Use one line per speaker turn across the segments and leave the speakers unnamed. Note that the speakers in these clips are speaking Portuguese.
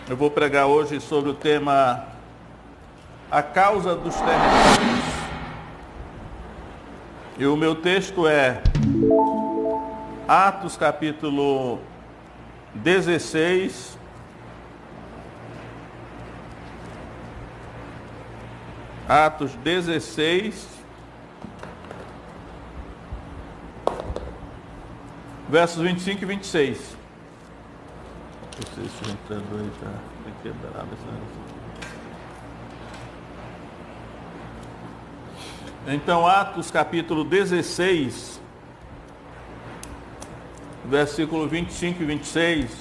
Eu vou pregar hoje sobre o tema A Causa dos Terremotos. E o meu texto é Atos capítulo 16, Atos 16, versos 25 e 26. Então, Atos capítulo 16, versículo 25 e 26,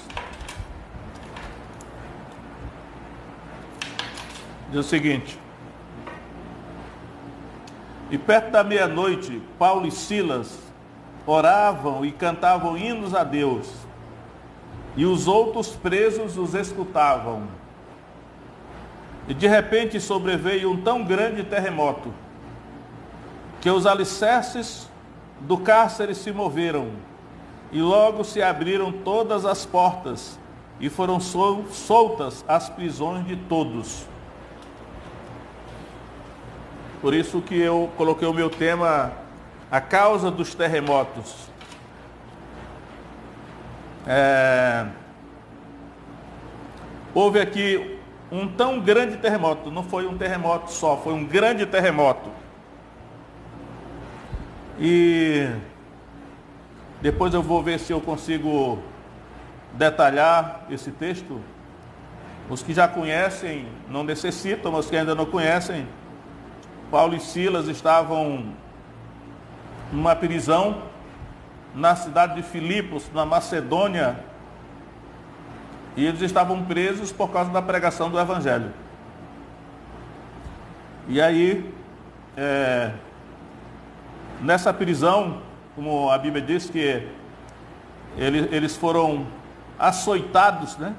diz o seguinte: E perto da meia-noite, Paulo e Silas oravam e cantavam hinos a Deus, e os outros presos os escutavam. E de repente sobreveio um tão grande terremoto, que os alicerces do cárcere se moveram, e logo se abriram todas as portas, e foram soltas as prisões de todos. Por isso que eu coloquei o meu tema, a causa dos terremotos. Houve aqui um tão grande terremoto, não foi um terremoto só, foi um grande terremoto. E depois eu vou ver se eu consigo detalhar esse texto. Os que já conhecem não necessitam, os que ainda não conhecem, Paulo e Silas estavam numa prisão na cidade de Filipos, na Macedônia, e eles estavam presos por causa da pregação do Evangelho. E aí, nessa prisão, como a Bíblia diz que eles foram açoitados, né?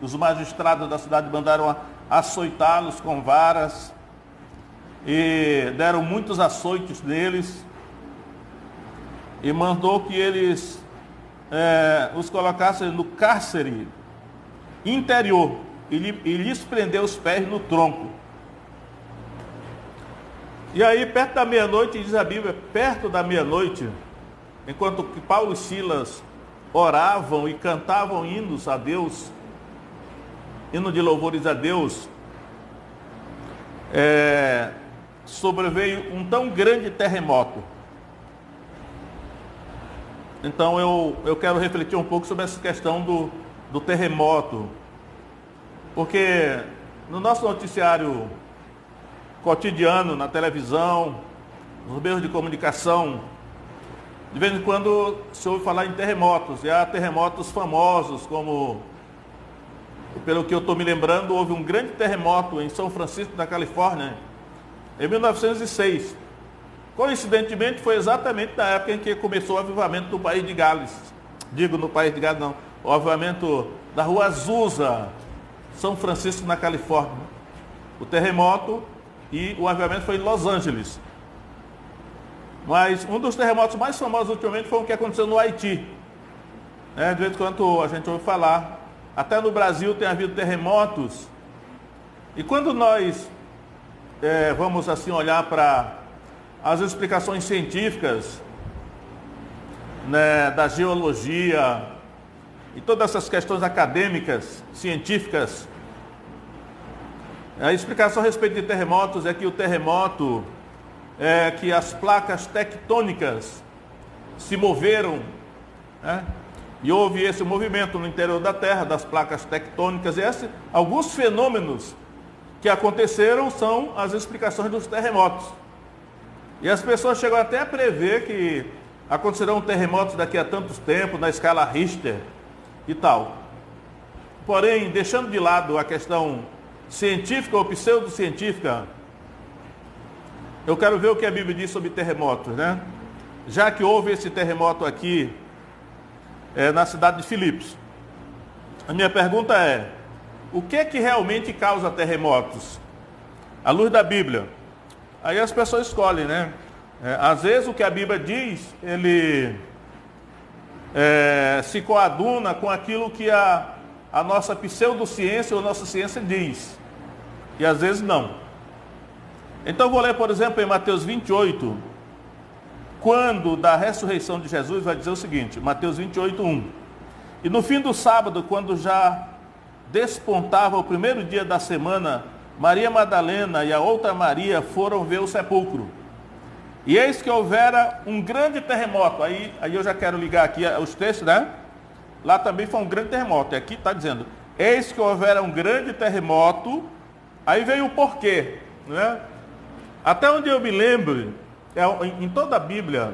Os magistrados da cidade mandaram açoitá-los com varas e deram muitos açoites neles, e mandou que eles os colocassem no cárcere interior e lhes prendeu os pés no tronco. E aí, perto da meia-noite, diz a Bíblia, perto da meia-noite, enquanto que Paulo e Silas oravam e cantavam hinos a Deus, hino de louvores a Deus, sobreveio um tão grande terremoto. Então eu quero refletir um pouco sobre essa questão do terremoto, porque no nosso noticiário cotidiano, na televisão, nos meios de comunicação, de vez em quando se ouve falar em terremotos, e há terremotos famosos, como, pelo que eu estou me lembrando, houve um grande terremoto em São Francisco, na Califórnia, em 1906. Coincidentemente, foi exatamente na época em que começou o avivamento do país de Gales. No país de Gales não, o avivamento da Rua Azusa, São Francisco, na Califórnia. O terremoto e o avivamento foi em Los Angeles. Mas um dos terremotos mais famosos ultimamente foi o que aconteceu no Haiti. De vez em quando a gente ouve falar, até no Brasil tem havido terremotos. E quando nós vamos assim olhar para as explicações científicas, né, da geologia e todas essas questões acadêmicas, científicas, a explicação a respeito de terremotos é que o terremoto é que as placas tectônicas se moveram, né? E houve esse movimento no interior da Terra, das placas tectônicas, e alguns fenômenos que aconteceram são as explicações dos terremotos. E as pessoas chegam até a prever que acontecerão terremotos daqui a tantos tempos, na escala Richter e tal. Porém, deixando de lado a questão científica ou pseudocientífica, eu quero ver o que a Bíblia diz sobre terremotos, né? Já que houve esse terremoto aqui, na cidade de Filipos, a minha pergunta é: o que é que realmente causa terremotos? À luz da Bíblia. Aí as pessoas escolhem, né? Às vezes o que a Bíblia diz, ele se coaduna com aquilo que a nossa pseudociência ou nossa ciência diz. E às vezes não. Então vou ler, por exemplo, em Mateus 28, quando da ressurreição de Jesus, vai dizer o seguinte, Mateus 28, 1. E no fim do sábado, quando já despontava o primeiro dia da semana, Maria Madalena e a outra Maria foram ver o sepulcro. E eis que houvera um grande terremoto. Aí eu já quero ligar aqui os textos, né? Lá também foi um grande terremoto. E aqui está dizendo, eis que houvera um grande terremoto. Aí veio o porquê, né? Até onde eu me lembro, em toda a Bíblia,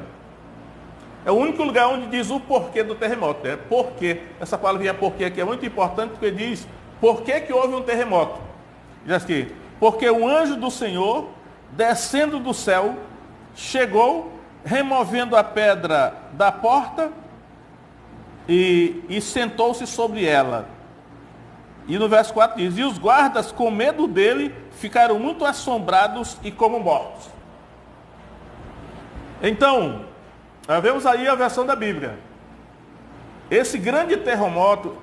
é o único lugar onde diz o porquê do terremoto. Porquê. Essa palavrinha porquê aqui é muito importante, porque diz por que houve um terremoto. Diz aqui, porque o anjo do Senhor, descendo do céu, chegou, removendo a pedra da porta e sentou-se sobre ela. E no verso 4 diz, e os guardas, com medo dele, ficaram muito assombrados e como mortos. Então, vemos aí a versão da Bíblia. Esse grande terremoto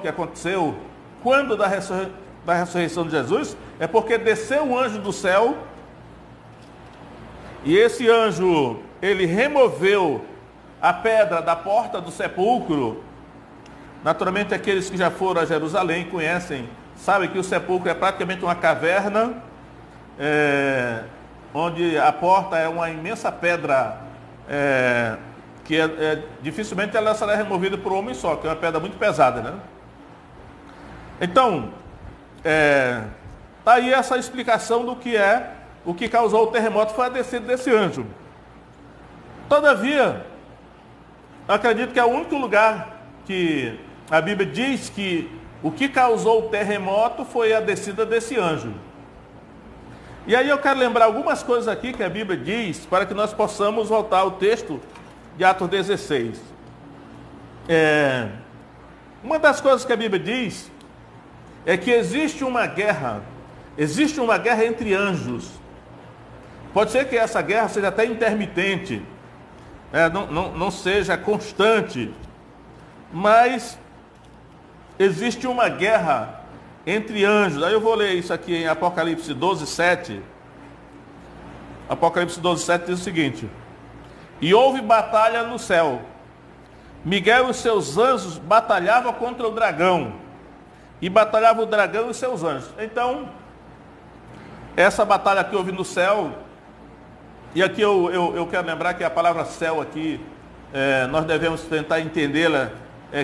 que aconteceu quando da ressurreição de Jesus, é porque desceu um anjo do céu, e esse anjo, ele removeu a pedra da porta do sepulcro. Naturalmente, aqueles que já foram a Jerusalém conhecem, sabem que o sepulcro é praticamente uma caverna, onde a porta é uma imensa pedra, que dificilmente ela será removida por um homem só, que é uma pedra muito pesada, né? Então, está aí essa explicação do que o que causou o terremoto foi a descida desse anjo. Todavia, acredito que é o único lugar que a Bíblia diz que o que causou o terremoto foi a descida desse anjo. E aí eu quero lembrar algumas coisas aqui que a Bíblia diz, para que nós possamos voltar ao texto de Atos 16. Uma das coisas que a Bíblia diz é que existe uma guerra entre anjos. Pode ser que essa guerra seja até intermitente, não seja constante, mas existe uma guerra entre anjos. Aí eu vou ler isso aqui em Apocalipse 12, 7. Apocalipse 12, 7 diz o seguinte, e houve batalha no céu. Miguel e os seus anjos batalhavam contra o dragão, e batalhava o dragão e os seus anjos. Então, essa batalha que houve no céu, e aqui eu quero lembrar que a palavra céu aqui, nós devemos tentar entendê-la.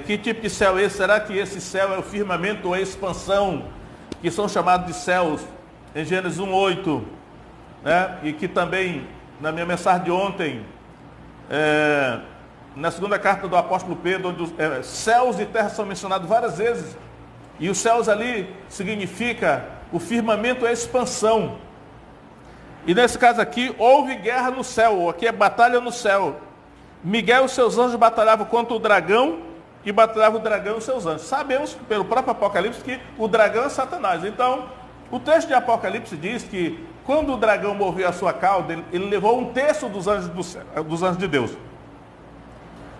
Que tipo de céu é esse? Será que esse céu é o firmamento ou a expansão, que são chamados de céus, em Gênesis 1:8, né? E que também, na minha mensagem de ontem, na segunda carta do apóstolo Pedro, onde céus e terra são mencionados várias vezes, e os céus ali significa o firmamento é a expansão. E nesse caso aqui, houve guerra no céu, aqui é batalha no céu. Miguel e seus anjos batalhavam contra o dragão, e batalhava o dragão e os seus anjos. Sabemos pelo próprio Apocalipse que o dragão é Satanás. Então, o texto de Apocalipse diz que quando o dragão moveu a sua cauda, ele levou um terço dos anjos do céu, dos anjos de Deus.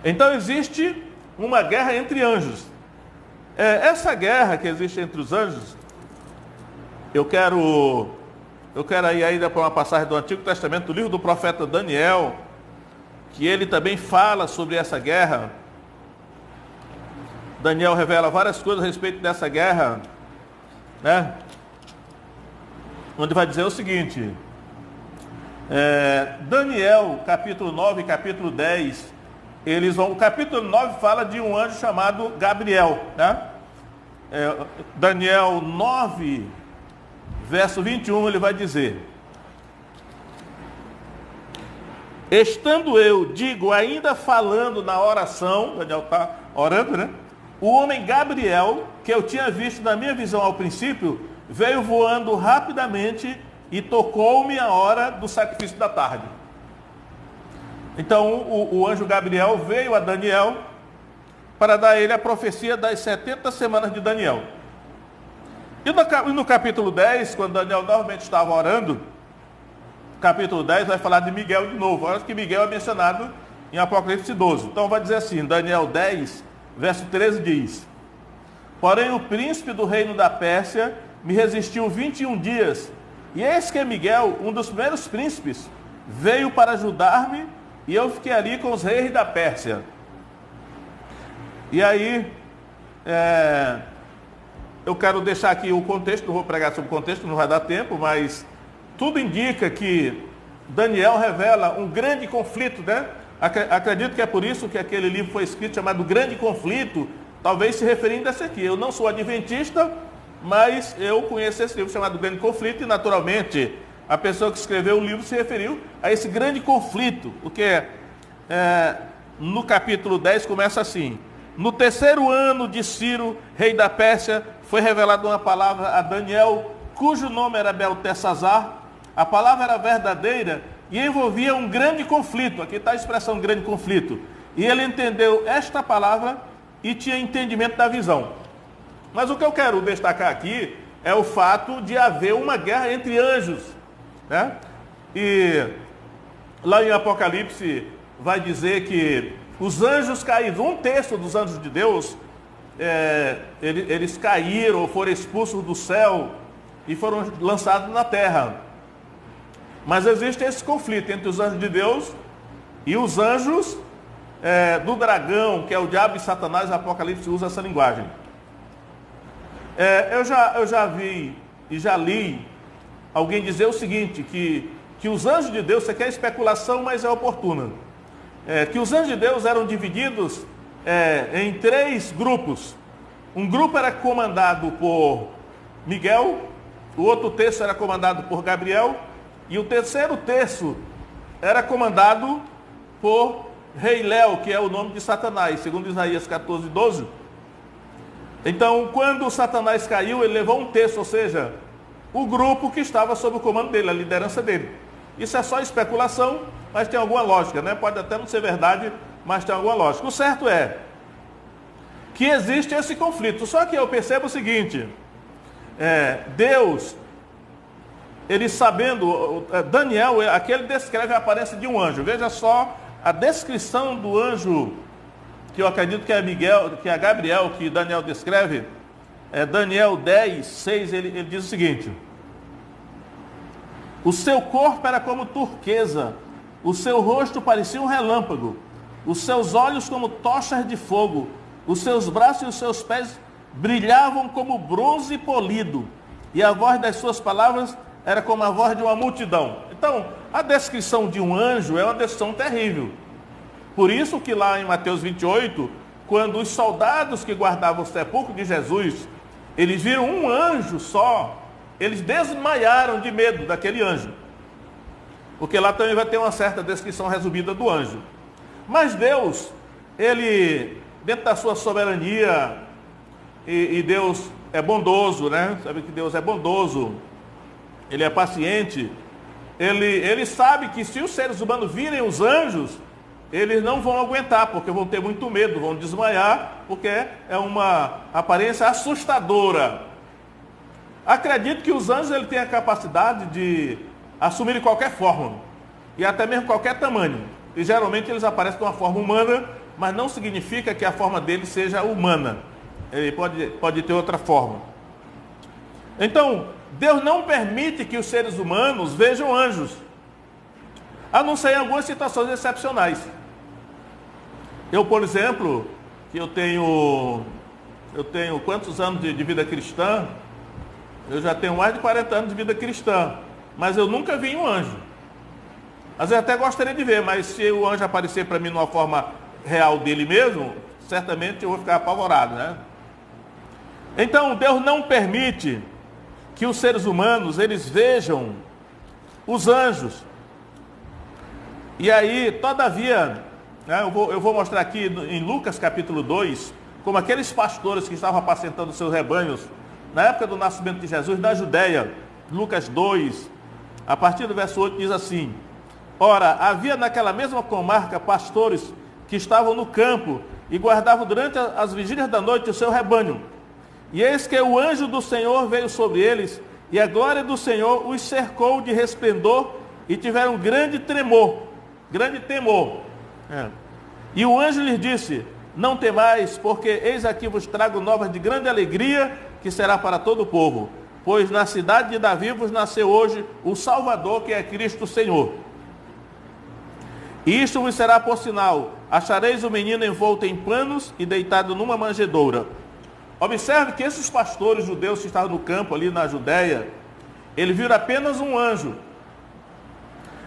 Então existe uma guerra entre anjos. Essa guerra que existe entre os anjos, eu quero ir ainda para uma passagem do Antigo Testamento, do livro do profeta Daniel, que ele também fala sobre essa guerra. Daniel revela várias coisas a respeito dessa guerra, né? Onde vai dizer o seguinte, Daniel, capítulo 9 e capítulo 10, o capítulo 9 fala de um anjo chamado Gabriel, né? Daniel 9, verso 21, ele vai dizer, estando eu, ainda falando na oração, Daniel está orando, né? O homem Gabriel, que eu tinha visto na minha visão ao princípio, veio voando rapidamente e tocou-me a hora do sacrifício da tarde. Então o anjo Gabriel veio a Daniel para dar a ele a profecia das 70 semanas de Daniel. E no capítulo 10, quando Daniel novamente estava orando, capítulo 10 vai falar de Miguel de novo. Olha que Miguel é mencionado em Apocalipse 12. Então vai dizer assim, Daniel 10, verso 13 diz: porém o príncipe do reino da Pérsia me resistiu 21 dias, e eis que Miguel, um dos primeiros príncipes, veio para ajudar-me, e eu fiquei ali com os reis da Pérsia. E aí, eu quero deixar aqui o contexto, não vou pregar sobre o contexto, não vai dar tempo, mas tudo indica que Daniel revela um grande conflito, né? Acredito que é por isso que aquele livro foi escrito, chamado Grande Conflito, talvez se referindo a esse aqui. Eu não sou adventista, mas eu conheço esse livro chamado Grande Conflito, e naturalmente a pessoa que escreveu o livro se referiu a esse grande conflito, porque no capítulo 10 começa assim: no terceiro ano de Ciro, rei da Pérsia, foi revelada uma palavra a Daniel, cujo nome era Beltesazar. A palavra era verdadeira e envolvia um grande conflito. Aqui está a expressão grande conflito. E ele entendeu esta palavra e tinha entendimento da visão. Mas o que eu quero destacar aqui é o fato de haver uma guerra entre anjos, né? E lá em Apocalipse vai dizer que os anjos caídos, um terço dos anjos de Deus, eles caíram ou foram expulsos do céu e foram lançados na terra. Mas existe esse conflito entre os anjos de Deus e os anjos do dragão, que é o diabo e Satanás. Apocalipse usa essa linguagem. Eu já vi e já li alguém dizer o seguinte, que os anjos de Deus, isso aqui é especulação, mas é oportuna, que os anjos de Deus eram divididos em 3 grupos. Um grupo era comandado por Miguel, o outro terço era comandado por Gabriel, e o terceiro terço era comandado por Rei Léo, que é o nome de Satanás, segundo Isaías 14, 12. Então, quando Satanás caiu, ele levou um terço, ou seja, o grupo que estava sob o comando dele, a liderança dele. Isso é só especulação, mas tem alguma lógica, né? Pode até não ser verdade, mas tem alguma lógica. O certo é que existe esse conflito. Só que eu percebo o seguinte, Deus, ele sabendo, Daniel, aqui ele descreve a aparência de um anjo. Veja só a descrição do anjo, que eu acredito que é Miguel, que é Gabriel, que Daniel descreve. Daniel 10, 6, ele diz o seguinte: o seu corpo era como turquesa, o seu rosto parecia um relâmpago, os seus olhos como tochas de fogo, os seus braços e os seus pés brilhavam como bronze polido, e a voz das suas palavras era como a voz de uma multidão. Então, a descrição de um anjo é uma descrição terrível. Por isso que lá em Mateus 28, quando os soldados que guardavam o sepulcro de Jesus, eles viram um anjo só, eles desmaiaram de medo daquele anjo. Porque lá também vai ter uma certa descrição resumida do anjo. Mas Deus, ele, dentro da sua soberania, e Deus é bondoso, né? Sabe que Deus é bondoso, ele é paciente, ele sabe que se os seres humanos virem os anjos, eles não vão aguentar, porque vão ter muito medo, vão desmaiar, porque é uma aparência assustadora. Acredito que os anjos ele têm a capacidade de assumir qualquer forma, e até mesmo qualquer tamanho. E geralmente eles aparecem de uma forma humana, mas não significa que a forma deles seja humana. Ele pode ter outra forma. Então, Deus não permite que os seres humanos vejam anjos, a não ser em algumas situações excepcionais. Eu, por exemplo, que eu tenho quantos anos de vida cristã? Eu já tenho mais de 40 anos de vida cristã, mas eu nunca vi um anjo. Às vezes até gostaria de ver, mas se o anjo aparecer para mim numa forma real dele mesmo, certamente eu vou ficar apavorado, né? Então, Deus não permite que os seres humanos, eles vejam os anjos. E aí, todavia, né, eu vou mostrar aqui em Lucas capítulo 2, como aqueles pastores que estavam apacentando seus rebanhos, na época do nascimento de Jesus, na Judéia. Lucas 2, a partir do verso 8, diz assim: ora, havia naquela mesma comarca pastores que estavam no campo e guardavam durante as vigílias da noite o seu rebanho. E eis que o anjo do Senhor veio sobre eles, e a glória do Senhor os cercou de resplendor, e tiveram grande tremor, grande temor. E o anjo lhes disse: não temais, porque eis aqui vos trago novas de grande alegria, que será para todo o povo. Pois na cidade de Davi vos nasceu hoje o Salvador, que é Cristo Senhor. E isto vos será por sinal: achareis o menino envolto em panos e deitado numa manjedoura. Observe que esses pastores judeus que estavam no campo ali na Judéia, eles viram apenas um anjo.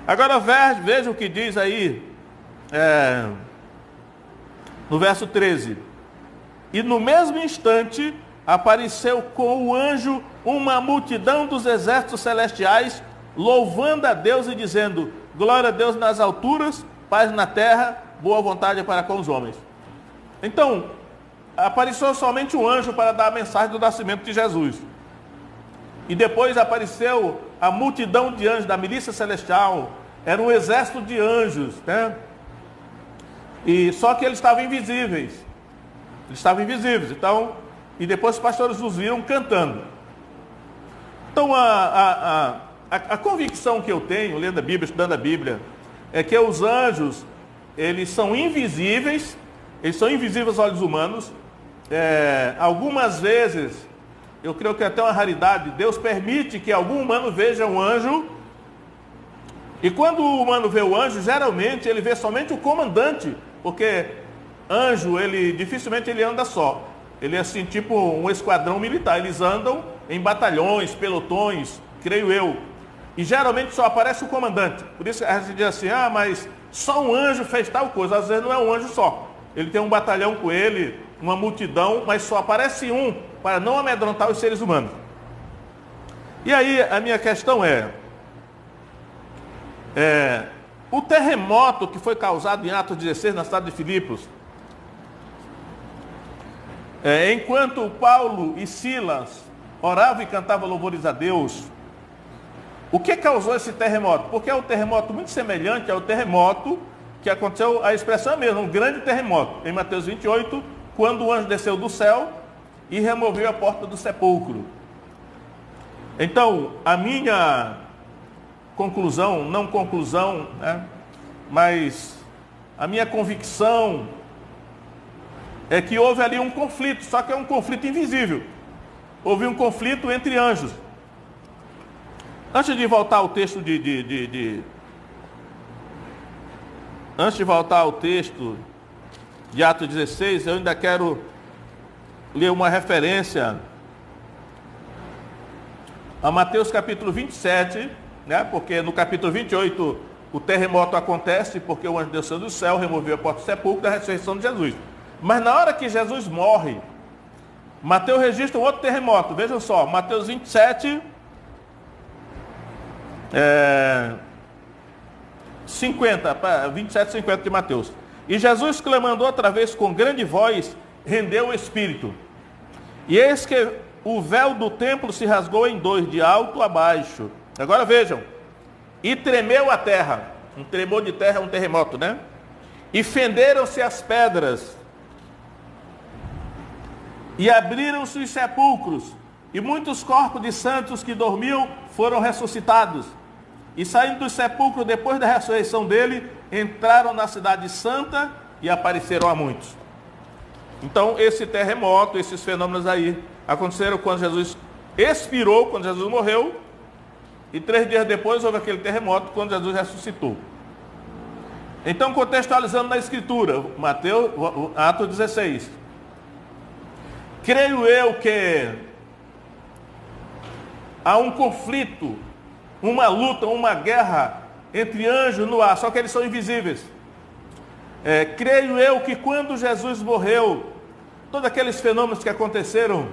Agora veja o que diz aí, no verso 13. E no mesmo instante apareceu com o anjo uma multidão dos exércitos celestiais, louvando a Deus e dizendo: glória a Deus nas alturas, paz na terra, boa vontade para com os homens. Então, apareceu somente um anjo para dar a mensagem do nascimento de Jesus. E depois apareceu a multidão de anjos da milícia celestial. Era um exército de anjos, né? E só que eles estavam invisíveis. Eles estavam invisíveis. Então, e depois os pastores os viram cantando. Então, a convicção que eu tenho, lendo a Bíblia, estudando a Bíblia, é que os anjos, eles são invisíveis aos olhos humanos. Algumas vezes, eu creio que é até uma raridade, Deus permite que algum humano veja um anjo, e quando o humano vê o anjo, geralmente ele vê somente o comandante, porque anjo, dificilmente ele anda só. Ele é assim, tipo um esquadrão militar, eles andam em batalhões, pelotões, creio eu. E geralmente só aparece o comandante. Por isso a gente diz assim: mas só um anjo fez tal coisa. Às vezes não é um anjo só. Ele tem um batalhão com ele, uma multidão, mas só aparece um para não amedrontar os seres humanos. E aí a minha questão o terremoto que foi causado em Atos 16 na cidade de Filipos, enquanto Paulo e Silas oravam e cantavam louvores a Deus, o que causou esse terremoto? Porque é um terremoto muito semelhante ao terremoto que aconteceu, a expressão é mesmo, um grande terremoto, em Mateus 28, quando o anjo desceu do céu e removeu a porta do sepulcro. Então, a minha conclusão, não conclusão, mas a minha convicção é que houve ali um conflito, só que é um conflito invisível. Houve um conflito entre anjos. Antes de voltar ao texto Antes de voltar ao texto de Atos 16, eu ainda quero ler uma referência a Mateus capítulo 27, porque no capítulo 28 o terremoto acontece porque o anjo desceu do céu, removeu a porta do sepulcro da ressurreição de Jesus. Mas na hora que Jesus morre, Mateus registra um outro terremoto. Vejam só, Mateus 27, 27, 50 de Mateus. E Jesus, clamando outra vez com grande voz, rendeu o espírito. E eis que o véu do templo se rasgou em dois, de alto a baixo. Agora vejam. E tremeu a terra. Um tremor de terra é um terremoto, né? E fenderam-se as pedras. E abriram-se os sepulcros. E muitos corpos de santos que dormiam foram ressuscitados. E saindo do sepulcro, depois da ressurreição dele, entraram na cidade santa e apareceram a muitos. Então, esse terremoto, esses fenômenos aí, aconteceram quando Jesus expirou, quando Jesus morreu, e 3 dias depois houve aquele terremoto, quando Jesus ressuscitou. Então, contextualizando na Escritura, Mateus, Atos 16. Creio eu que há um conflito, uma luta, uma guerra entre anjos no ar, só que eles são invisíveis. Creio eu que quando Jesus morreu, todos aqueles fenômenos que aconteceram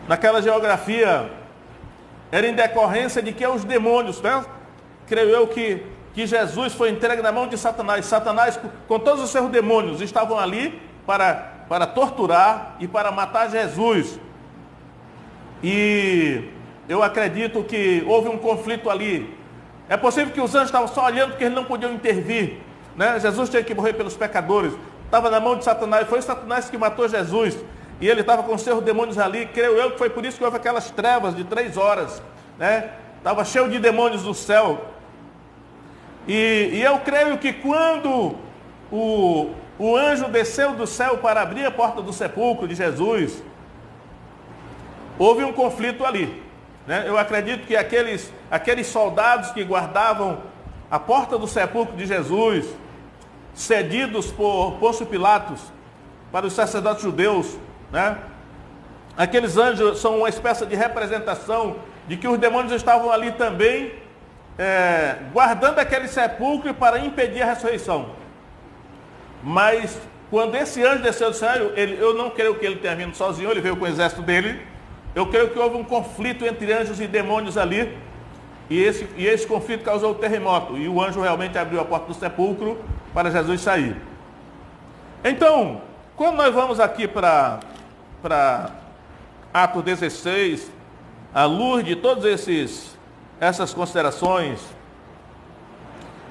naquela geografia, era em decorrência de que os demônios, creio eu que Jesus foi entregue na mão de Satanás. Satanás, com todos os seus demônios, estavam ali para torturar e para matar Jesus. E eu acredito que houve um conflito ali. É possível que os anjos estavam só olhando porque eles não podiam intervir, Jesus tinha que morrer pelos pecadores. Estava na mão de Satanás. Foi Satanás que matou Jesus. E ele estava com os seus demônios ali. Creio eu que foi por isso que houve aquelas trevas de 3 horas. Estava cheio de demônios no céu. E eu creio que quando o anjo desceu do céu para abrir a porta do sepulcro de Jesus, houve um conflito ali, né? Eu acredito que aqueles soldados que guardavam a porta do sepulcro de Jesus, cedidos por Pôncio Pilatos para os sacerdotes judeus, né? Aqueles anjos são uma espécie de representação de que os demônios estavam ali também, guardando aquele sepulcro para impedir a ressurreição. Mas quando esse anjo desceu do céu, eu não creio que ele tenha vindo sozinho, ele veio com o exército dele. Eu creio que houve um conflito entre anjos e demônios ali, e esse conflito causou o terremoto, e o anjo realmente abriu a porta do sepulcro para Jesus sair. Então, quando nós vamos aqui para Atos 16, à luz de todas essas considerações,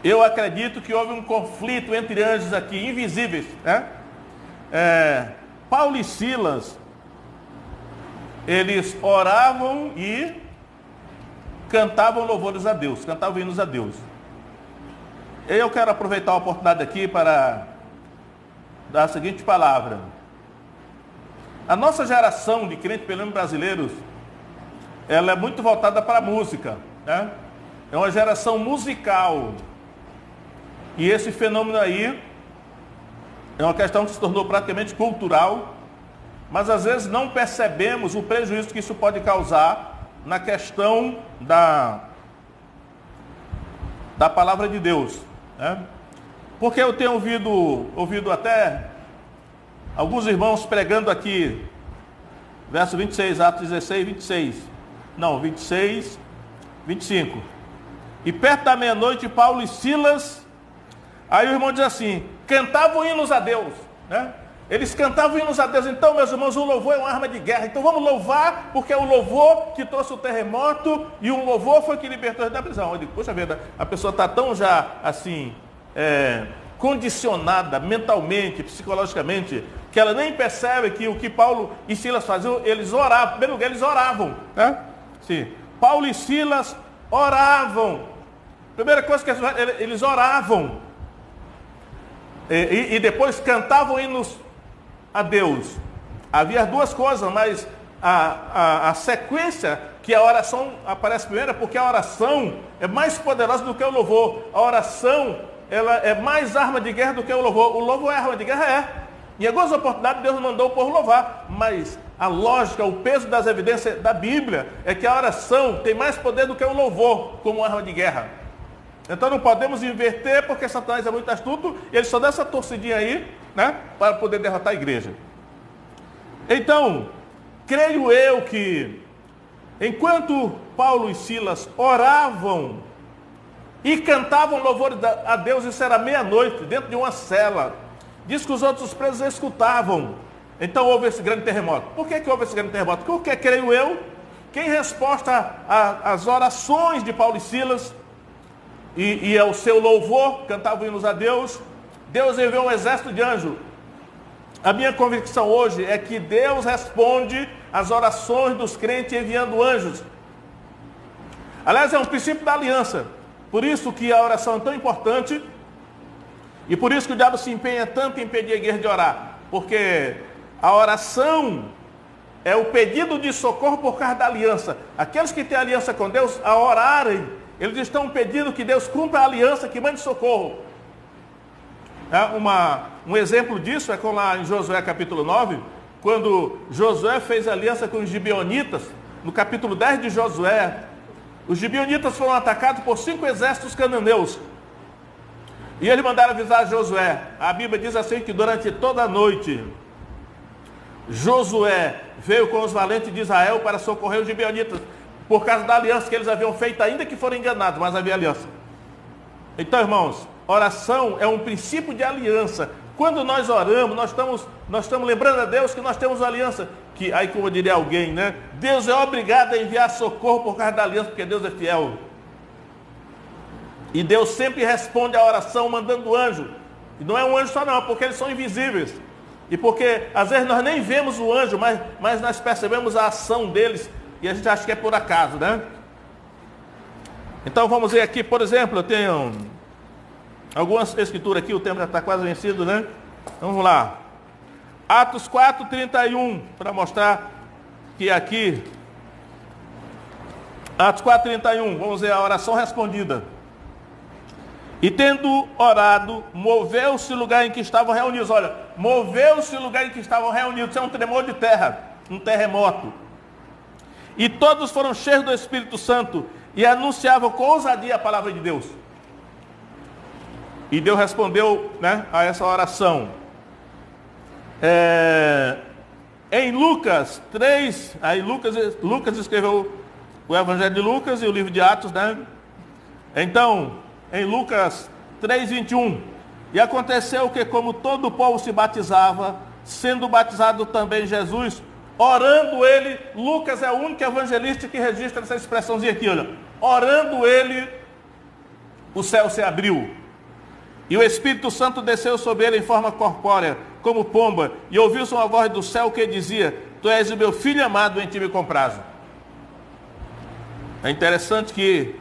eu acredito que houve um conflito entre anjos aqui, invisíveis, né? Paulo e Silas, eles oravam e cantavam louvores a Deus, cantavam hinos a Deus. Eu quero aproveitar a oportunidade aqui para dar a seguinte palavra. A nossa geração de crentes, pelo menos brasileiros, ela é muito voltada para a música, né? É uma geração musical. E esse fenômeno aí é uma questão que se tornou praticamente cultural, mas às vezes não percebemos o prejuízo que isso pode causar na questão da palavra de Deus, né? Porque eu tenho ouvido até alguns irmãos pregando aqui, verso 26, Atos 16, 26. Não, 26, 25. E perto da meia-noite, Paulo e Silas, aí o irmão diz assim, cantavam hinos a Deus, né? Eles cantavam hinos a Deus. Então, meus irmãos, o louvor é uma arma de guerra. Então vamos louvar, porque é o louvor que trouxe o terremoto, e o louvor foi que libertou a gente da prisão. Eu digo, poxa vida, a pessoa está tão já, assim, condicionada mentalmente, psicologicamente, que ela nem percebe que o que Paulo e Silas faziam, eles oravam. Em primeiro lugar, eles oravam, né? Sim. Paulo e Silas oravam. Primeira coisa que eles oravam. E depois cantavam hinos a Deus. Havia duas coisas, mas a sequência que a oração aparece primeiro, porque a oração é mais poderosa do que o louvor. A oração, ela é mais arma de guerra do que o louvor. O louvor é arma de guerra, Em algumas oportunidades Deus mandou o povo louvar, mas a lógica, o peso das evidências da Bíblia é que a oração tem mais poder do que o louvor como arma de guerra. Então não podemos inverter, porque Satanás é muito astuto e ele só dá essa torcidinha aí, né, para poder derrotar a igreja. Então, creio eu que enquanto Paulo e Silas oravam e cantavam louvores a Deus, isso era meia-noite, dentro de uma cela. Diz que os outros presos escutavam. Então houve esse grande terremoto. Por que houve esse grande terremoto? Porque, creio eu, que em resposta às orações de Paulo e Silas e ao seu louvor, cantavam hinos a Deus, Deus enviou um exército de anjos. A minha convicção hoje é que Deus responde às orações dos crentes enviando anjos. Aliás, é um princípio da aliança. Por isso que a oração é tão importante e por isso que o diabo se empenha tanto em impedir a igreja de orar. Porque a oração é o pedido de socorro por causa da aliança. Aqueles que têm aliança com Deus, a orarem, eles estão pedindo que Deus cumpra a aliança, que mande socorro. Um exemplo disso é com lá em Josué capítulo 9, quando Josué fez aliança com os gibeonitas. No capítulo 10 de Josué, os gibeonitas foram atacados por 5 exércitos cananeus. E eles mandaram avisar Josué. A Bíblia diz assim que durante toda a noite, Josué veio com os valentes de Israel para socorrer os gibeonitas, por causa da aliança que eles haviam feito, ainda que foram enganados, mas havia aliança. Então, irmãos, oração é um princípio de aliança. Quando nós oramos, nós estamos lembrando a Deus que nós temos aliança. Que, aí como diria alguém, né? Deus é obrigado a enviar socorro por causa da aliança, porque Deus é fiel. E Deus sempre responde a oração mandando anjo. E não é um anjo só não, porque eles são invisíveis. E porque às vezes nós nem vemos o anjo, mas nós percebemos a ação deles e a gente acha que é por acaso, né? Então vamos ver aqui, por exemplo, eu tenho algumas escrituras aqui, o tempo já está quase vencido, né? Vamos lá. Atos 4:31, para mostrar que aqui, Atos 4:31, vamos ver a oração respondida. E tendo orado, moveu-se o lugar em que estavam reunidos. Olha, moveu-se o lugar em que estavam reunidos. Isso é um tremor de terra, um terremoto. E todos foram cheios do Espírito Santo e anunciavam com ousadia a palavra de Deus. E Deus respondeu, né, a essa oração. Em Lucas 3, aí Lucas escreveu o Evangelho de Lucas e o livro de Atos, né? Então, em Lucas 3:21, e aconteceu que, como todo o povo se batizava, sendo batizado também Jesus, orando ele, Lucas é o único evangelista que registra essa expressãozinha aqui, olha, orando ele, o céu se abriu, e o Espírito Santo desceu sobre ele em forma corpórea, como pomba, e ouviu-se uma voz do céu que dizia: Tu és o meu filho amado, em ti me comprazo. É interessante que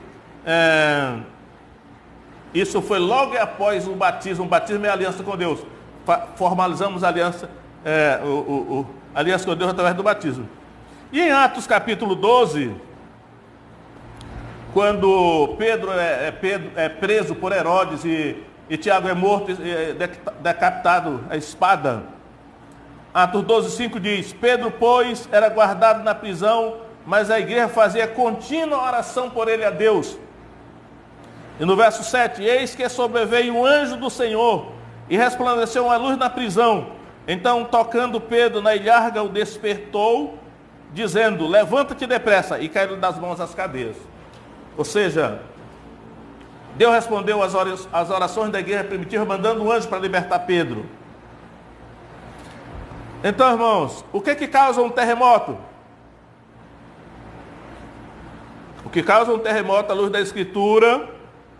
isso foi logo após o batismo. O batismo é aliança com Deus. Formalizamos a aliança, aliança com Deus através do batismo. E em Atos capítulo 12, quando Pedro é preso por Herodes e Tiago é morto, decapitado a espada, Atos 12:5 diz: Pedro, pois, era guardado na prisão, mas a igreja fazia contínua oração por ele a Deus. E no verso 7, eis que sobreveio um anjo do Senhor, e resplandeceu uma luz na prisão. Então, tocando Pedro na ilharga, o despertou, dizendo: levanta-te depressa, e caiu das mãos as cadeias. Ou seja, Deus respondeu às orações da igreja primitiva, mandando um anjo para libertar Pedro. Então, irmãos, o que causa um terremoto? O que causa um terremoto, à luz da Escritura,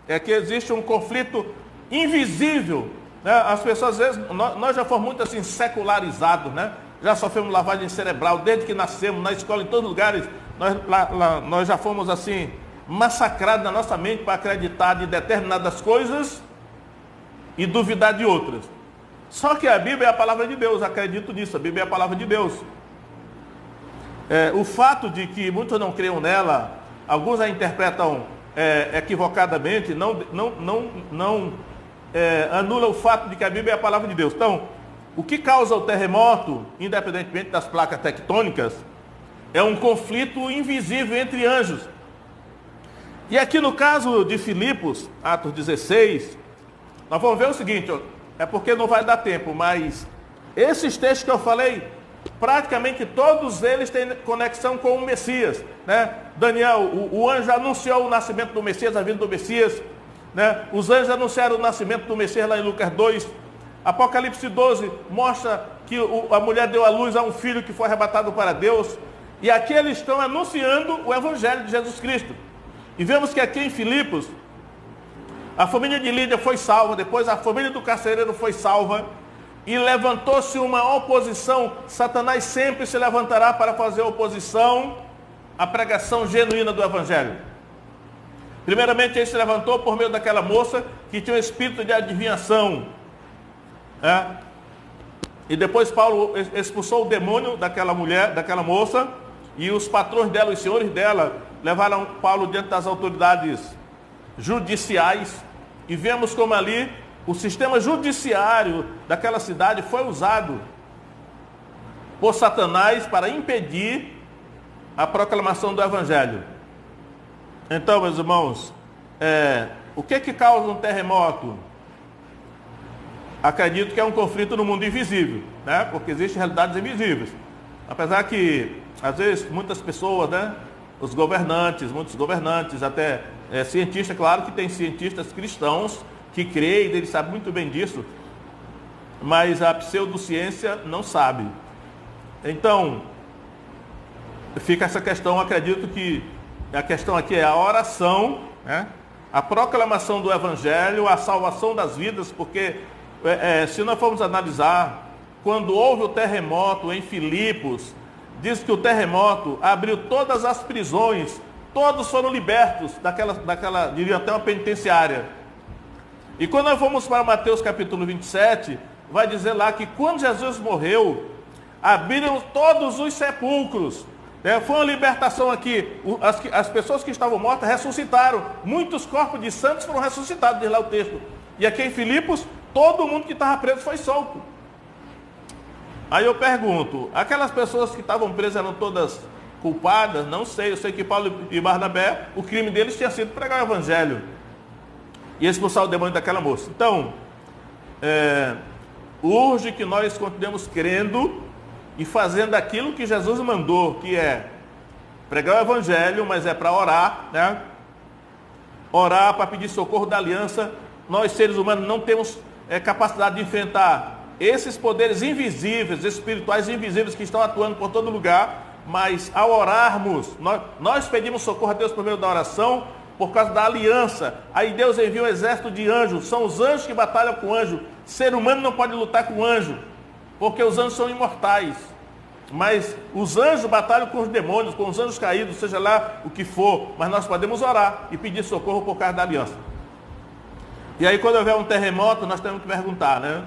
é que existe um conflito invisível, né? As pessoas, às vezes, nós já fomos muito assim secularizados, né? Já sofremos lavagem cerebral desde que nascemos, na escola, em todos os lugares, nós já fomos assim massacrados na nossa mente para acreditar de determinadas coisas e duvidar de outras. Só que a Bíblia é a palavra de Deus, acredito nisso, a Bíblia é a palavra de Deus. O fato de que muitos não creiam nela, alguns a interpretam equivocadamente, não anula o fato de que a Bíblia é a palavra de Deus. Então, o que causa o terremoto, independentemente das placas tectônicas, é um conflito invisível entre anjos. E aqui no caso de Filipos, Atos 16, nós vamos ver o seguinte, é porque não vai dar tempo, mas esses textos que eu falei, praticamente todos eles têm conexão com o Messias, né? Daniel, o anjo anunciou o nascimento do Messias, a vinda do Messias, né? Os anjos anunciaram o nascimento do Messias lá em Lucas 2. Apocalipse 12 mostra que a mulher deu à luz a um filho que foi arrebatado para Deus. E aqui eles estão anunciando o Evangelho de Jesus Cristo. E vemos que aqui em Filipos, a família de Lídia foi salva, depois a família do carcereiro foi salva, e levantou-se uma oposição. Satanás sempre se levantará para fazer oposição à pregação genuína do Evangelho. Primeiramente, ele se levantou por meio daquela moça que tinha um espírito de adivinhação. E depois Paulo expulsou o demônio daquela mulher, daquela moça, e os patrões dela, os senhores dela, levaram Paulo diante das autoridades judiciais, e vemos como ali o sistema judiciário daquela cidade foi usado por Satanás para impedir a proclamação do Evangelho. Então, meus irmãos, o que causa um terremoto? Acredito que é um conflito no mundo invisível, né? Porque existem realidades invisíveis. Apesar que, às vezes, muitas pessoas, né? Muitos governantes, até cientistas, claro que tem cientistas cristãos que creem, eles sabem muito bem disso, mas a pseudociência não sabe. Então, fica essa questão, acredito que a questão aqui é a oração, né? A proclamação do Evangelho, a salvação das vidas, porque se nós formos analisar, quando houve o terremoto em Filipos, diz que o terremoto abriu todas as prisões, todos foram libertos daquela diria até uma penitenciária. E quando nós vamos para Mateus capítulo 27, vai dizer lá que quando Jesus morreu, abriram todos os sepulcros. Foi uma libertação aqui. As pessoas que estavam mortas ressuscitaram. Muitos corpos de santos foram ressuscitados, diz lá o texto. E aqui em Filipos, todo mundo que estava preso foi solto. Aí eu pergunto, aquelas pessoas que estavam presas eram todas culpadas? Não sei, eu sei que Paulo e Barnabé, o crime deles tinha sido pregar o evangelho e expulsar o demônio daquela moça. Então, urge que nós continuemos crendo e fazendo aquilo que Jesus mandou, que é pregar o evangelho, mas é para orar, né? Orar para pedir socorro da aliança. Nós, seres humanos, não temos capacidade de enfrentar esses poderes invisíveis, espirituais invisíveis que estão atuando por todo lugar, mas ao orarmos, nós pedimos socorro a Deus por meio da oração, por causa da aliança. Aí Deus envia um exército de anjos, são os anjos que batalham com o anjo. Ser humano não pode lutar com o anjo, porque os anjos são imortais. Mas os anjos batalham com os demônios, com os anjos caídos, seja lá o que for. Mas nós podemos orar e pedir socorro por causa da aliança. E aí quando houver um terremoto, nós temos que perguntar, né?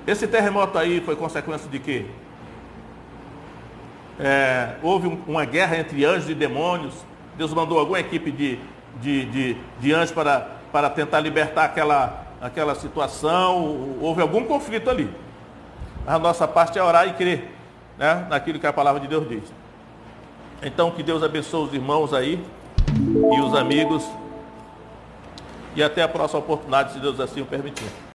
Esse terremoto aí foi consequência de quê? Houve uma guerra entre anjos e demônios. Deus mandou alguma equipe de anjos para tentar libertar aquela situação. Houve algum conflito ali. A nossa parte é orar e crer, né, naquilo que a palavra de Deus diz. Então que Deus abençoe os irmãos aí e os amigos. E até a próxima oportunidade, se Deus assim o permitir.